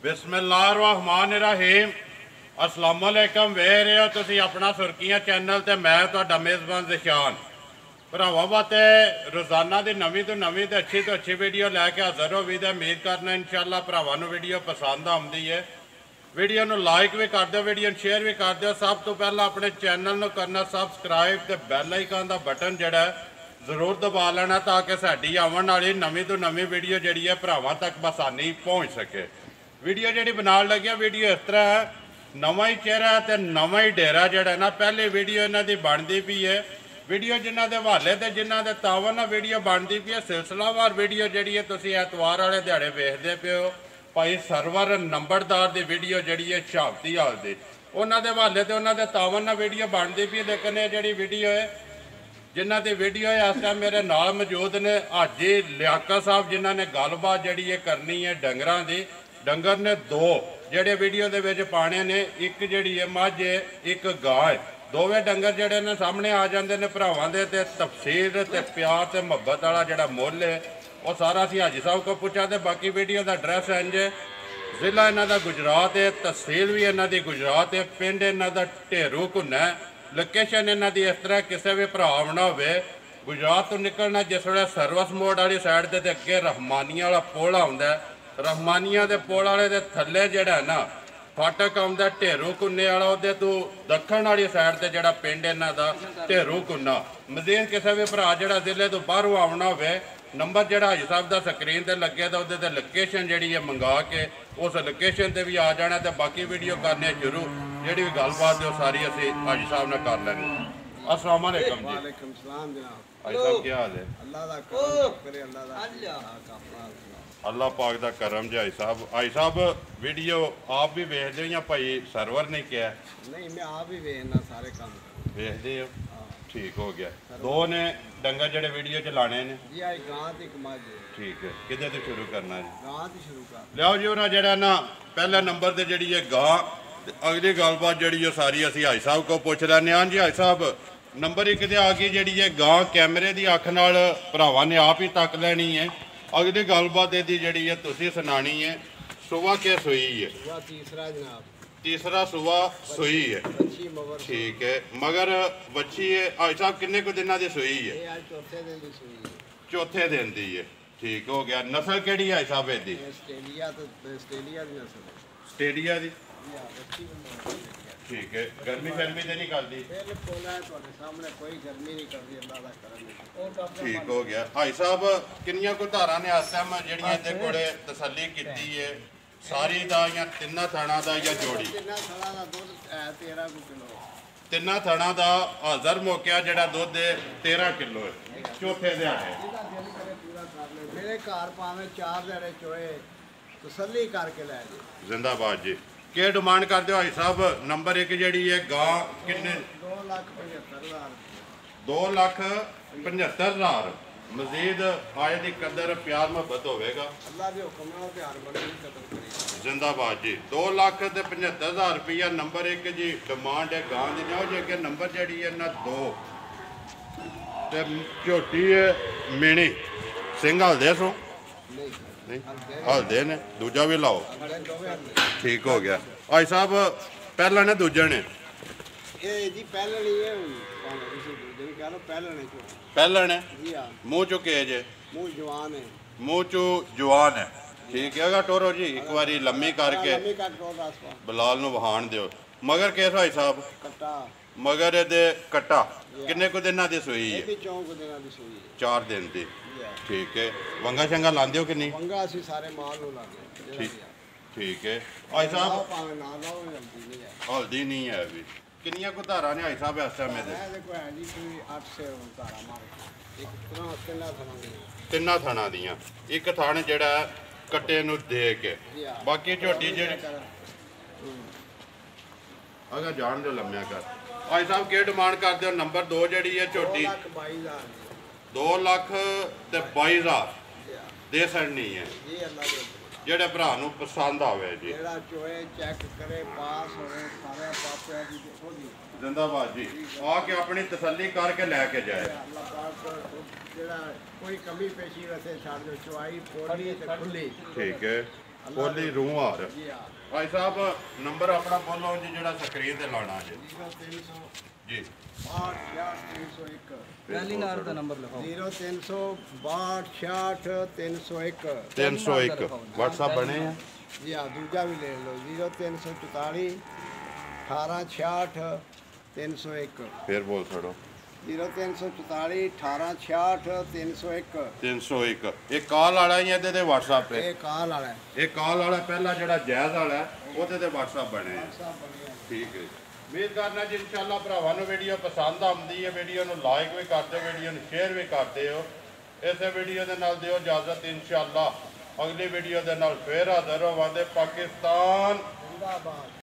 बिस्मिल्लाहिर्रहमानिर्रहीम अस्सलाम वालेकुम। वेख रहे हो तुसी अपना सुर्खियां चैनल ते मैं तुहाडा मेज़बान ज़िशान। भरावां वास्ते रोज़ाना की नवीं तो अच्छी वीडियो लैके हाज़र हो भी तो उम्मीद करना इंशाअल्लाह भरावां नूं वीडियो पसंद आउंदी है। वीडियो नूं लाइक भी कर दो, वीडियो शेयर भी कर दो। सब तो पहला अपने चैनल नूं करना सबसक्राइब ते बैल आइकन का बटन जिहड़ा जरूर दबा लेना ताकि साडी आवन वाली नवीं तो नवीं वीडियो जिहड़ी है भरावां तक बसानी पहुँच सके। वीडियो जी बनाने लगे वीडियो इस तरह है, नवा ही चेहरा तो नवा ही डेरा जड़ा ना पहले वीडियो इन्हों की बनती पी है। वीडियो जिन्हों के हवाले तो जिन्हों के तावन ना वीडियो बनती पी है। सिलसिलावार वीडियो जी है तुम एतवार वाले दिहाड़े वेखते पे हो। भाई सरवर नंबरदार की वीडियो जी है शहावती हाल की उन्होंने हवाले तो उन्होंने तावन ना वीडियो बनती पी है। लेकिन ये जी वीडियो है जिन्हों की वीडियो है इस टाइम मेरे नाल मौजूद ने हाजी लियाकत साहब जिन्हों ने गलबात जी करनी है डंगर की। डंगर ने दो जेडे वीडियो के विच पाने ने, एक जी है मझ है एक गां है। दोवें डंगर जोड़े ने सामने आ जाते हैं भरावां दे ते तफसील ते प्यार ते मुहब्बत वाला जोड़ा मुल है वह सारा असीं हाजी साहब को पूछा। तो बाकी वीडियो का एड्रैस इंज है, जिला इन्हों का गुजरात है, तहसील भी इन्हों की गुजरात है, पिंड इन्हों का ढेरू घुन्ना है। लोकेशन इन्हों की इस तरह किसी भी भरा आना हो गुजरात तो निकलना जिस वे सर्विस मोड़ वाली साइड से अगे रहमानिया वाला पुल आता है। रहमानिया के पुल वाले के थले जोड़ा है ना फाटक आता ढेरू घुन्ने वाला वो तू दखण वाली साइड से जोड़ा पिंड इन्हों का ढेरू घुन्ना। मजीद किसी भी भरा जोड़ा जिले तो बाहरों आना हो नंबर जोड़ा हाजी साहब का स्क्रीन पर लगे तो वो लोकेशन जी है मंगा के उस लोकेशन पर भी आ जाना। तो बाकी वीडियो करने शुरू जी भी गलबात है सारी असी हाजी साहब ने कर लेनी। अस्सलाम वालेकुम जी। वालेकुम सलाम जनाब। हाजी साहब क्या हाल है? अल्लाह पाक का करम जी। हाजी साहब वीडियो आप भी वेखते हो या भाई सर्वर ने क्या? नहीं मैं आप ही वेखना सारे काम वेखते हो। ठीक हो गया। दो ने डंगर जड़े वीडियो च लाने ने जी आई गां ते कमाज। ठीक है किदे तो शुरू करना है? गां ते शुरू कर लियाओ जी। उन्हें जड़ा ना पहले नंबर ते जड़ी है गां। अगली गलबात जड़ी है सारी असी हाजी साहब को पूछ लैने। हाँ जी हाजी साहब नंबर एक ते आ गई जी है गां कैमरे की अख नाल भरावां ने आप ही तक लैनी है। अगली गलबात यदि जी है तुसी सुनानी है। सुबह क्या सोई है? तीसरा जनाब। तीसरा सुबह सोई है। ठीक है मगर बच्ची है हाजी साहब किन्ने को दिनों की सोई है? चौथे दिन की है। ठीक हो गया। नस्ल केड़ी है हाजी साहब इसकी? स्टेडिया की। ठीक है गर्मी शर्मी तो नहीं करती? ठीक हो गया। हाजी साहब किनिया को धारा ने इस टाइम जड़ियां इहदे कोले तसल्ली की है सारी दा या तिना थणा दा या जोड़ी? तिना थणा दा हाजर मौका जड़ा दुध 13 किलो है चौथे दिहाड़े। मेरे घर भावें 4 दिहाड़े चोए तसल्ली करके लै जी। जिंदाबाद जी। क्या डिमांड कर दो हाजी साहब? नंबर एक जी है गां किन्ने? 2,75,000। मजीद आए की कदर प्यार मुहब्बत होगा। जिंदाबाद जी। 2,75,000 रुपया नंबर एक जी डिमांड है गां की। जाओ जी अगे नंबर जी है ना 2 झोटी है मिनी सिंह हल्दे सो नहीं हल्दे ने दूजा भी लाओ। ठीक हो गया। हाजी साहब पहला ने दूजा ने? पहला ने मुँह चो के जे? मुँह चो जवान है। ठीक है अगर टोरो जी एक बारी लम्मी करके बिलाल नूं वहाण दिओ। मगर केस हाजी साहब? मगर ये कट्टा किन्ने को दिनों की सोई है? 4 दिन की। ठीक है वंगा शंगा लांदे हो कि नहीं? ठीक है हाजी साहब हल्दी नहीं है अभी। किनिया को धारा ने हाजी साहब इस टाइम? तिना थणा दियां एक थण जड़ा कट्टे नूं दे के बाकी झोटी जी अगर जान दो लम्या कर। हाजी साहब क्या डिमांड करते हो? नंबर 2 जी है झोटी 2,22,000 दे सकनी है जेड़े भरा पसंद आवे जी। जिंदाबाद जी। आके अपनी तसल्ली करके लैके जाए। कोई कमी पेशी वैसे छाड़ दो चवाई पोली ते खुली। ठीक है ਕੋਲੀ ਰੂਹਾਰ ਜੀ ਹਾਂ ਭਾਈ ਸਾਹਿਬ ਨੰਬਰ ਆਪਣਾ ਬੋਲੋ ਜੀ ਜਿਹੜਾ ਸਕਰੀਨ ਤੇ ਲਾਣਾ ਜੀ 0300 ਜੀ 62301 ਪਹਿਲੀ ਨਾਰ ਦਾ ਨੰਬਰ ਲਿਖਾਓ 0300 62301 301 WhatsApp ਬਣੇ ਆ ਜੀ ਹਾਂ ਦੂਜਾ ਵੀ ਲੈ ਲਓ 0344 1866 301 ਫੇਰ ਬੋਲ ਛੜੋ 0344 1866 301 301 ਇਹ ਕਾਲ ਵਾਲਾ ਹੀ ਇਹਦੇ ਤੇ WhatsApp ਹੈ ਇਹ ਕਾਲ ਵਾਲਾ ਹੈ ਇਹ ਕਾਲ ਵਾਲਾ ਪਹਿਲਾ ਜਿਹੜਾ ਜਾਇਜ਼ ਵਾਲਾ ਹੈ, ਉਹਦੇ ਤੇ WhatsApp ਬਣੇ ਆ ਸਭ ਬਣਿਆ ਠੀਕ ਹੈ ਉਮੀਦ ਕਰਨਾ ਜੀ ਇਨਸ਼ਾਅੱਲਾ ਭਰਾਵਾਂ ਨੂੰ ਵੀਡੀਓ ਪਸੰਦ ਆਉਂਦੀ ਹੈ ਵੀਡੀਓ ਨੂੰ ਲਾਈਕ ਵੀ ਕਰਦੇ ਵੀਡੀਓ ਨੂੰ ਸ਼ੇਅਰ ਵੀ ਕਰਦੇ ਹੋ ਇਸੇ ਵੀਡੀਓ ਦੇ ਨਾਲ ਦਿਓ ਇਜਾਜ਼ਤ ਇਨਸ਼ਾਅੱਲਾ ਅਗਲੀ ਵੀਡੀਓ ਦੇ ਨਾਲ ਫੇਰ ਹਾਜ਼ਰ ਹੋਵਾਂਗੇ ਪਾਕਿਸਤਾਨ ਜ਼ਿੰਦਾਬਾਦ